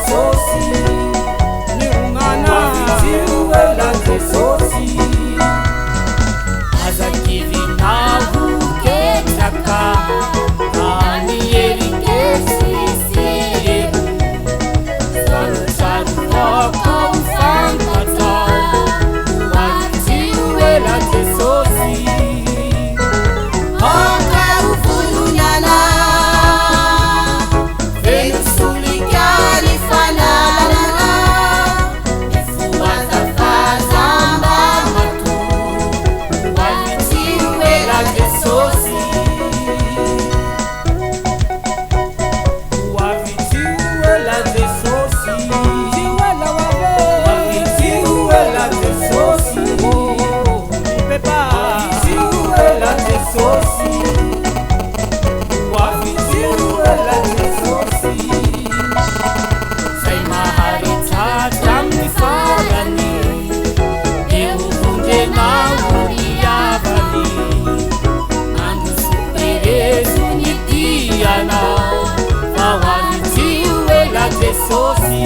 Jesosy niungana tiuela Jesosy azakivinavu ketaka ani erikesi siyebu saru koko ufangata watiuela Jesosy Oka ufununana Venusulikani fanana Ifuwaza fazamba matu watiuela Jesosy wavitiuela Jesosy wavitiuela Jesosy wavitiuela Jesosy wavitiuela Jesosy sai mahari tata mifarani euvunje nauriavani andusuperezu nidiana fa wavitiuela Jesosy